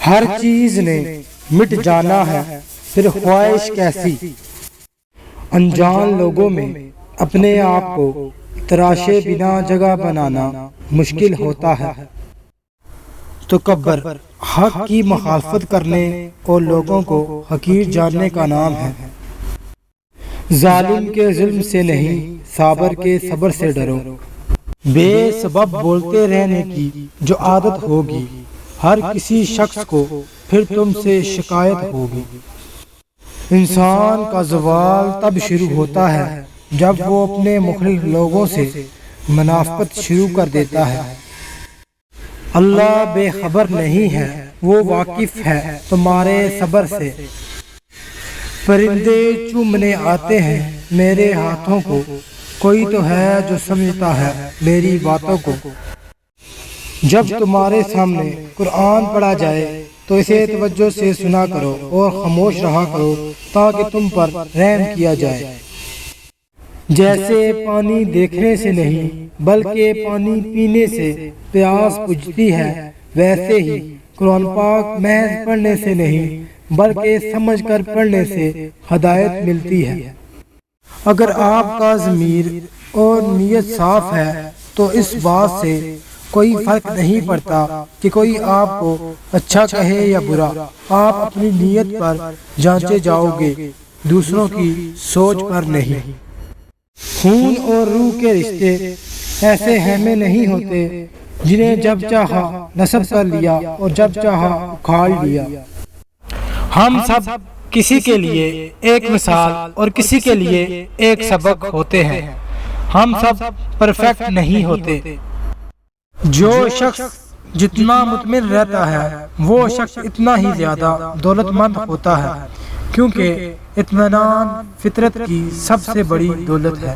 ہر چیز نے مٹ جانا ہے، پھر خواہش کیسی؟ انجان لوگوں میں اپنے آپ کو تراشے بنا جگہ بنانا مشکل ہوتا ہے۔ تکبر حق کی مخالفت کرنے اور لوگوں کو حقیر جاننے کا نام ہے۔ ظالم کے ظلم سے نہیں، صابر کے صبر سے ڈرو۔ بے سبب بولتے رہنے کی جو عادت ہوگی، ہر کسی شخص کو پھر تم سے شکایت ہوگی۔ انسان کا زوال تب شروع ہوتا ہے جب وہ اپنے مخلص لوگوں سے منافقت شروع کر دیتا ہے۔ اللہ بے خبر نہیں ہے، وہ واقف ہے تمہارے صبر سے۔ پرندے چومنے آتے ہیں میرے ہاتھوں کو، کوئی تو ہے جو سمجھتا ہے میری باتوں کو۔ جب تمہارے سامنے قرآن پڑھا جائے تو اسے توجہ سے سنا کرو اور خاموش رہا کرو تاکہ تم پر رحم کیا جائے۔ جیسے پانی دیکھنے سے نہیں بلکہ پانی پینے سے پیاس بجھتی ہے، ویسے ہی قرآن پاک محض پڑھنے سے نہیں بلکہ سمجھ کر پڑھنے سے ہدایت ملتی ہے۔ اگر آپ کا ضمیر اور نیت صاف ہے تو اس بات سے کوئی فرق نہیں پڑتا کہ کوئی آپ کو اچھا کہے یا برا، آپ اپنی نیت پر جانچے جاؤ گے، دوسروں کی سوچ پر نہیں۔ خون اور روح کے رشتے ایسے خیمے نہیں ہوتے جنہیں جب چاہا نصب کر لیا اور جب چاہا اکھاڑ لیا۔ ہم سب کسی کے لیے ایک مثال اور کسی کے لیے ایک سبق ہوتے ہیں، ہم سب پرفیکٹ نہیں ہوتے۔ جو شخص جتنا مطمئن رہتا ہے وہ شخص اتنا ہی زیادہ دولت مند ہوتا ہے، کیونکہ اطمینان فطرت کی سب سے بڑی دولت ہے۔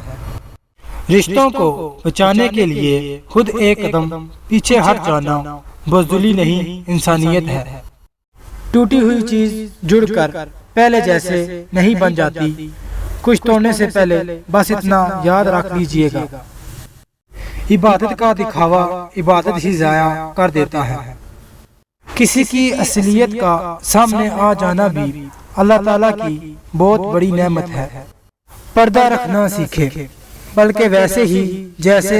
رشتوں کو بچانے کے لیے خود ایک قدم پیچھے ہٹ جانا بزدلی نہیں، انسانیت ہے۔ ٹوٹی ہوئی چیز جڑ کر پہلے جیسے نہیں بن جاتی، کچھ توڑنے سے پہلے بس اتنا یاد رکھ لیجئے گا۔ عبادت کا دکھاوا عبادت ہی ضائع کر دیتا ہے۔ کسی کی اصلیت کا سامنے آ جانا بھی اللہ تعالیٰ کی بہت بڑی نعمت ہے۔ پردہ رکھنا سیکھے، بلکہ ویسے ہی جیسے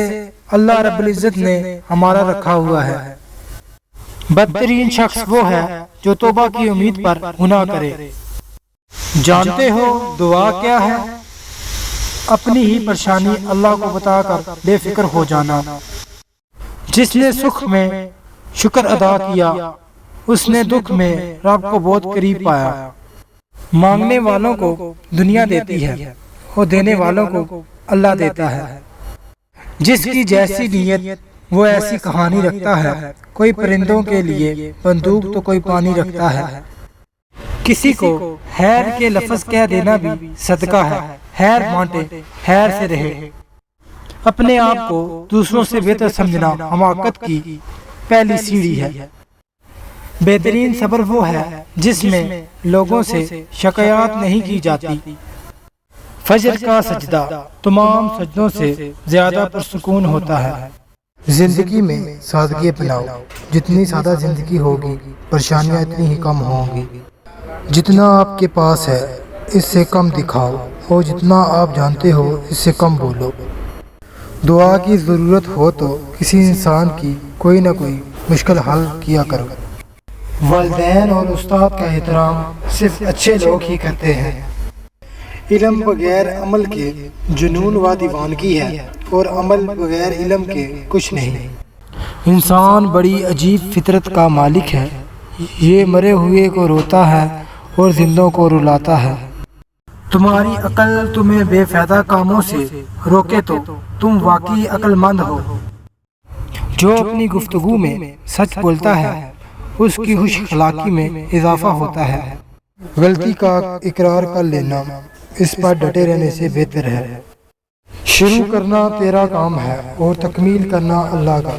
اللہ رب العزت نے ہمارا رکھا ہوا ہے۔ بدترین شخص وہ ہے جو توبہ کی امید پر گناہ کرے۔ جانتے ہو دعا کیا ہے؟ اپنی ہی پریشانی اللہ کو بتا کر بے فکر ہو جانا۔ جس نے سکھ میں شکر ادا کیا، اس نے دکھ میں رب کو بہت قریب پایا۔ مانگنے والوں کو دنیا دیتی ہے اور دینے والوں کو اللہ دیتا ہے۔ جس کی جیسی نیت وہ ایسی کہانی رکھتا ہے، کوئی پرندوں کے لیے بندوق تو کوئی پانی رکھتا ہے۔ کسی کو خیر کے لفظ کہہ دینا بھی صدقہ ہے، خیر بانٹے، خیر سے رہے۔ اپنے آپ کو دوسروں سے بہتر سمجھنا حماقت کی پہلی سیڑھی ہے۔ بہترین صبر وہ ہے جس میں لوگوں سے شکایات نہیں کی جاتی۔ فجر کا سجدہ تمام سجدوں سے زیادہ پرسکون ہوتا ہے۔ زندگی میں سادگی اپناؤ، جتنی سادہ زندگی ہوگی پریشانیاں اتنی ہی کم ہوں گی۔ جتنا آپ کے پاس ہے اس سے کم دکھاؤ، اور جتنا آپ جانتے ہو اس سے کم بولو۔ دعا کی ضرورت ہو تو کسی انسان کی کوئی نہ کوئی مشکل حل کیا کرو۔ والدین اور استاد کا احترام صرف اچھے لوگ ہی کرتے ہیں۔ علم بغیر عمل کے جنون و دیوانگی ہے، اور عمل بغیر علم کے کچھ نہیں۔ انسان بڑی عجیب فطرت کا مالک ہے، یہ مرے ہوئے کو روتا ہے اور زندوں کو رلاتا ہے۔ تمہاری عقل تمہیں بے فائدہ کاموں سے روکے تو تم واقعی عقل مند ہو۔ جو اپنی گفتگو میں سچ بولتا ہے اس کی خوش اخلاقی میں اضافہ ہوتا ہے۔ غلطی کا اقرار کر لینا اس پر ڈٹے رہنے سے بہتر ہے۔ شروع کرنا تیرا کام ہے اور تکمیل کرنا اللہ کا۔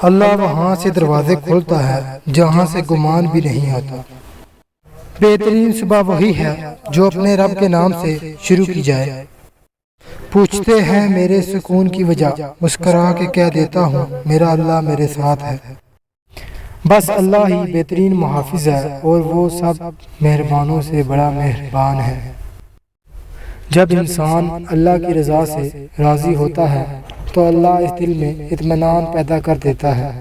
اللہ وہاں سے دروازے کھولتا ہے جہاں سے گمان بھی نہیں آتا۔ بہترین صبح وہی ہے جو اپنے رب کے نام سے شروع کی جائے۔ پوچھتے ہیں میرے سکون کی وجہ، مسکرا کے کہہ دیتا ہوں میرا اللہ میرے ساتھ ہے۔ بس اللہ ہی بہترین محافظ ہے اور وہ سب مہربانوں سے بڑا مہربان ہے۔ جب انسان اللہ کی رضا سے راضی ہوتا ہے تو اللہ اس دل میں اطمینان پیدا کر دیتا ہے۔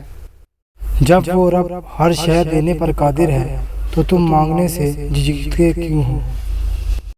جب وہ رب ہر شے دینے پر قادر ہے تو تم مانگنے سے جھجکتے کیوں ہو؟